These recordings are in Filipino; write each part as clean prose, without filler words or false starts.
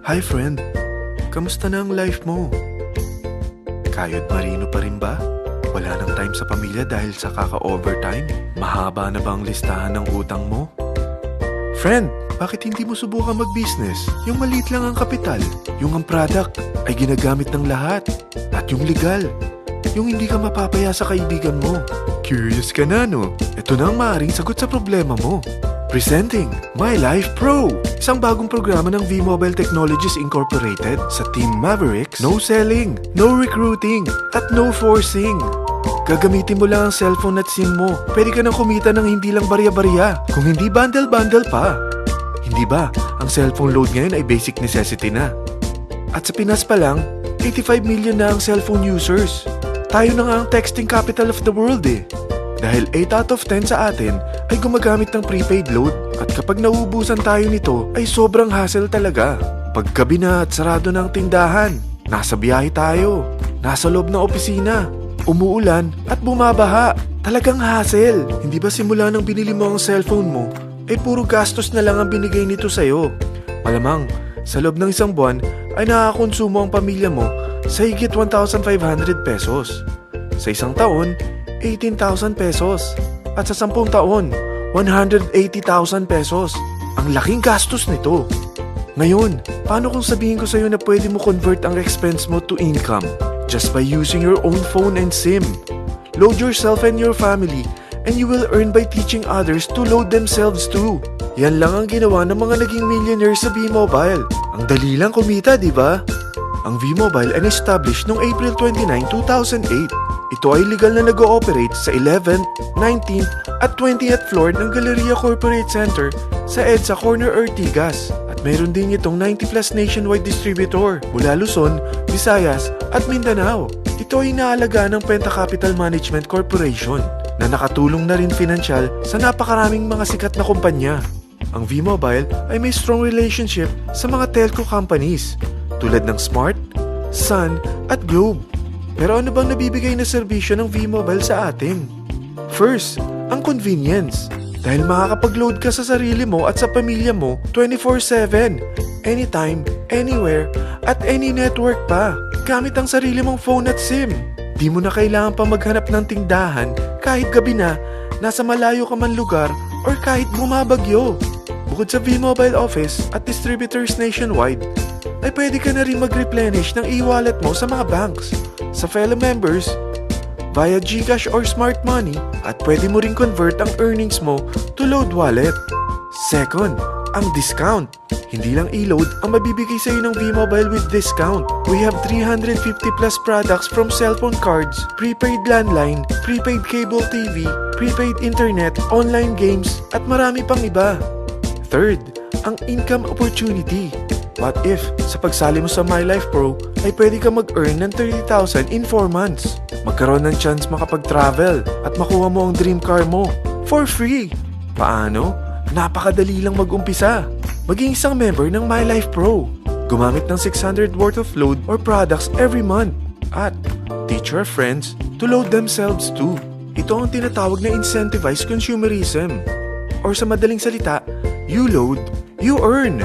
Hi friend, kamusta na ang life mo? Kayod marino pa rin ba? Wala nang time sa pamilya dahil sa kaka-overtime? Mahaba na ba ang listahan ng utang mo? Friend, bakit hindi mo subukan mag-business? Yung maliit lang ang kapital, yung ang product ay ginagamit ng lahat, at yung legal, yung hindi ka mapapaya sa kaibigan mo. Curious ka na, no? Ito na ang maaaring sagot sa problema mo. Presenting My Life Pro, isang bagong programa ng V-Mobile Technologies Incorporated sa Team Mavericks. No selling, no recruiting, at no forcing. Gagamitin mo lang ang cellphone at SIM mo. Pwede ka nang kumita ng hindi lang barya-barya, kung hindi bundle-bundle pa. Hindi ba, ang cellphone load ngayon ay basic necessity na. At sa Pinas pa lang, 85 million na ang cellphone users. Tayo na nga ang texting capital of the world eh. Dahil 8 out of 10 sa atin ay gumagamit ng prepaid load, at kapag nauubusan tayo nito ay sobrang hassle talaga. Paggabi na at sarado ng tindahan, nasa biyahe tayo, nasa loob ng opisina, umuulan at bumabaha. Talagang hassle. Hindi ba simula nang binili mo ang cellphone mo ay puro gastos na lang ang binigay nito sa'yo? Malamang sa loob ng isang buwan ay nakakakonsumo ang pamilya mo sa higit 1,500 pesos. Sa isang taon, 18,000 pesos. At sa 10 taon, 180,000 pesos. Ang laking gastos nito. Ngayon, paano kung sabihin ko sa'yo na pwede mo convert ang expense mo to income just by using your own phone and SIM? Load yourself and your family, and you will earn by teaching others to load themselves too. Yan lang ang ginawa ng mga naging millionaires sa V-Mobile. Ang dali lang kumita, di ba? Ang V-Mobile ay established noong April 29, 2008. Ito ay legal na nag-ooperate sa 11th, 19th at 20th floor ng Galleria Corporate Center sa EDSA Corner Ortigas. At mayroon din itong 90 plus nationwide distributor mula Luzon, Visayas at Mindanao. Ito ay inaalagaan ng Penta Capital Management Corporation na nakatulong na rin pinansyal sa napakaraming mga sikat na kumpanya. Ang V-Mobile ay may strong relationship sa mga telco companies tulad ng Smart, Sun at Globe. Pero ano bang nabibigay na serbisyo ng V-Mobile sa atin? First, ang convenience. Dahil makakapag-load ka sa sarili mo at sa pamilya mo 24/7, anytime, anywhere, at any network pa. Gamit ang sarili mong phone at SIM. Di mo na kailangan pa maghanap ng tindahan kahit gabi na, nasa malayo ka man lugar, or kahit bumabagyo. Bukod sa V-Mobile office at distributors nationwide, ay pwede ka na rin mag-replenish ng e-wallet mo sa mga banks, sa fellow members, via GCash or Smart Money, at pwede mo rin convert ang earnings mo to load wallet. Second, ang discount. Hindi lang e-load ang mabibigay sa iyo ng V-Mobile with discount. We have 350 plus products from cellphone cards, prepaid landline, prepaid cable TV, prepaid internet, online games, at marami pang iba. Third, ang income opportunity. What if, sa pagsali mo sa My Life Pro, ay pwede ka mag-earn ng 30,000 in 4 months? Magkaroon ng chance makapag-travel at makuha mo ang dream car mo for free. Paano? Napakadali lang mag-umpisa. Maging isang member ng My Life Pro. Gumamit ng 600 worth of load or products every month. At teach your friends to load themselves too. Ito ang tinatawag na incentivized consumerism. Or sa madaling salita, you load, you earn.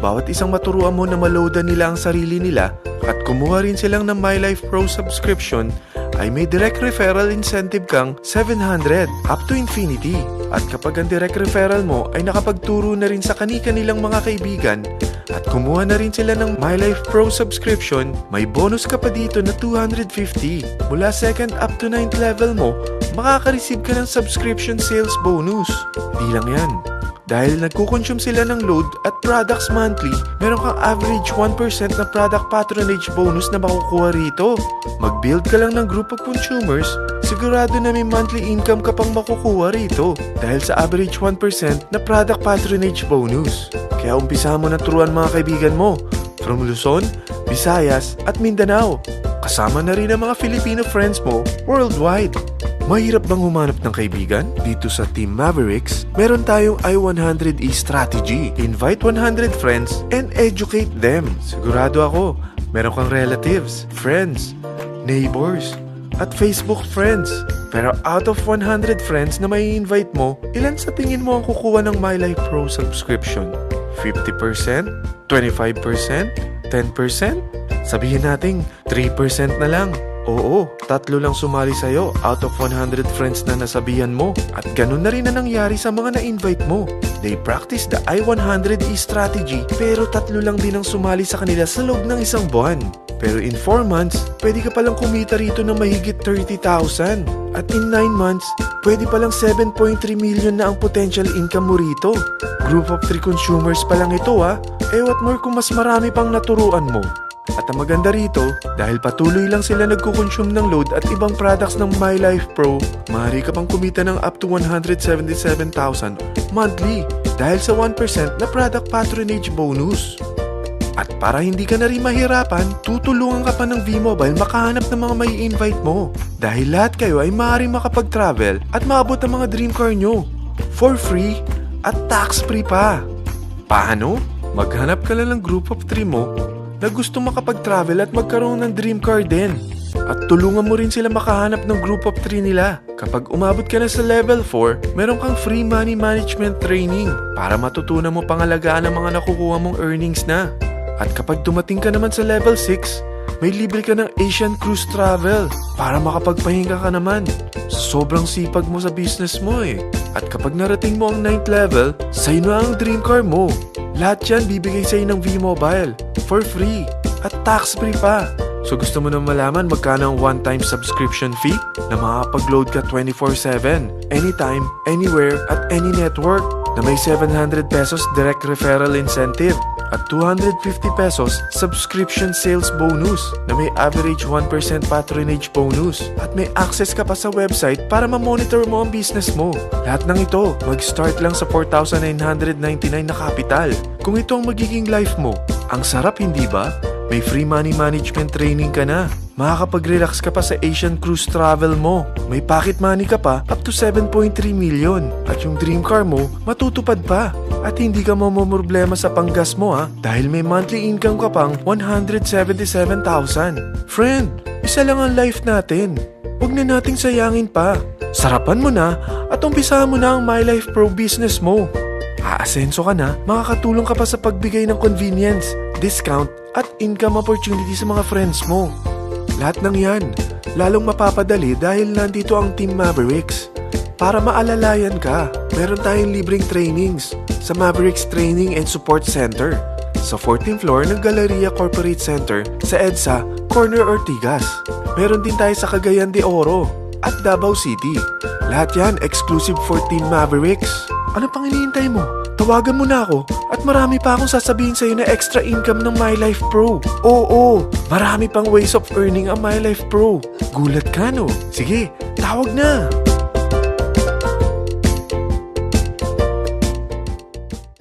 Bawat isang maturuan mo na maloadan nila ang sarili nila at kumuha rin silang ng My Life Pro subscription, ay may direct referral incentive kang 700 up to infinity. At kapag ang direct referral mo ay nakapagturo na rin sa kani-kanilang mga kaibigan at kumuha na rin sila ng My Life Pro subscription, may bonus ka pa dito na 250. Mula 2nd up to 9th level mo, makaka-receive ka ng subscription sales bonus. Di lang yan. Dahil nagkukonsume sila ng load at products monthly, meron kang average 1% na product patronage bonus na makukuha rito. Mag-build ka lang ng group of consumers, sigurado na may monthly income ka pang makukuha rito dahil sa average 1% na product patronage bonus. Kaya umpisa mo na turuan mga kaibigan mo from Luzon, Visayas at Mindanao. Kasama na rin ang mga Filipino friends mo worldwide. Mahirap bang humanap ng kaibigan? Dito sa Team Mavericks, meron tayong I100E strategy. Invite 100 friends and educate them. Sigurado ako, meron kang relatives, friends, neighbors, at Facebook friends. Pero out of 100 friends na may invite mo, ilan sa tingin mo ang kukuha ng My Life Pro subscription? 50%? 25%? 10%? Sabihin natin 3% na lang. Oo, 3 lang sumali sa'yo out of 100 friends na nasabihan mo. At ganun na rin na nangyari sa mga na-invite mo. They practice the I-100E strategy pero 3 lang din ang sumali sa kanila sa loob ng isang buwan. Pero in 4 months, pwede ka palang kumita rito ng mahigit 30,000. At in 9 months, pwede palang 7.3 million na ang potential income mo rito. Group of 3 consumers pa lang ito what more kung mas marami pang naturuan mo. At ang maganda rito, dahil patuloy lang sila nagkukonsume ng load at ibang products ng My Life Pro, maaari ka pang kumita ng up to 177,000 monthly dahil sa 1% na product patronage bonus. At para hindi ka na rin mahirapan, tutulungan ka pa ng V-Mobile makahanap ng mga may invite mo. Dahil lahat kayo ay maaaring makapag-travel at maabot ang mga dream car nyo for free at tax-free pa. Paano? Maghanap ka lang ng group of 3 mo na gusto makapag-travel at magkaroon ng dream car din. At tulungan mo rin sila makahanap ng group of 3 nila. Kapag umabot ka na sa level 4, meron kang free money management training para matutunan mo pangalagaan ang mga nakukuha mong earnings na. At kapag dumating ka naman sa level 6, may libre ka ng Asian Cruise Travel para makapagpahinga ka naman. Sobrang sipag mo sa business mo At kapag narating mo ang 9th level, sa'yo na ang dream car mo. Lahat yan bibigay sa'yo ng V-Mobile for free at tax-free pa. So gusto mo na malaman magkano ang one-time subscription fee na makakapag-load ka 24/7, anytime, anywhere, at any network na may 700 pesos direct referral incentive at 250 pesos subscription sales bonus na may average 1% patronage bonus at may access ka pa sa website para ma-monitor mo ang business mo. Lahat ng ito mag-start lang sa 4,999 na capital. Kung ito ang magiging life mo, ang sarap hindi ba? May free money management training ka na. Makakapag-relax ka pa sa Asian Cruise Travel mo. May pocket money ka pa up to 7.3 million. At yung dream car mo, matutupad pa. At hindi ka mamomroblema sa panggas mo dahil may monthly income ka pang 177,000. Friend, isa lang ang life natin. Huwag na nating sayangin pa. Sarapan mo na at umpisahan mo na ang My Life Pro business mo. Aasenso ka na, makakatulong ka pa sa pagbigay ng convenience, discount, at income opportunity sa mga friends mo. Lahat ng yan, lalong mapapadali dahil nandito ang Team Mavericks. Para maalalayan ka, meron tayong libreng trainings sa Mavericks Training and Support Center sa 14th floor ng Galleria Corporate Center sa EDSA, Corner Ortigas. Meron din tayo sa Cagayan de Oro at Davao City. Lahat yan exclusive for Team Mavericks. Ano pang hinihintay mo? Tawagan mo na ako at marami pa akong sasabihin sa'yo na extra income ng My Life Pro. Oo, marami pang ways of earning ang My Life Pro. Gulat ka no? Sige, tawag na!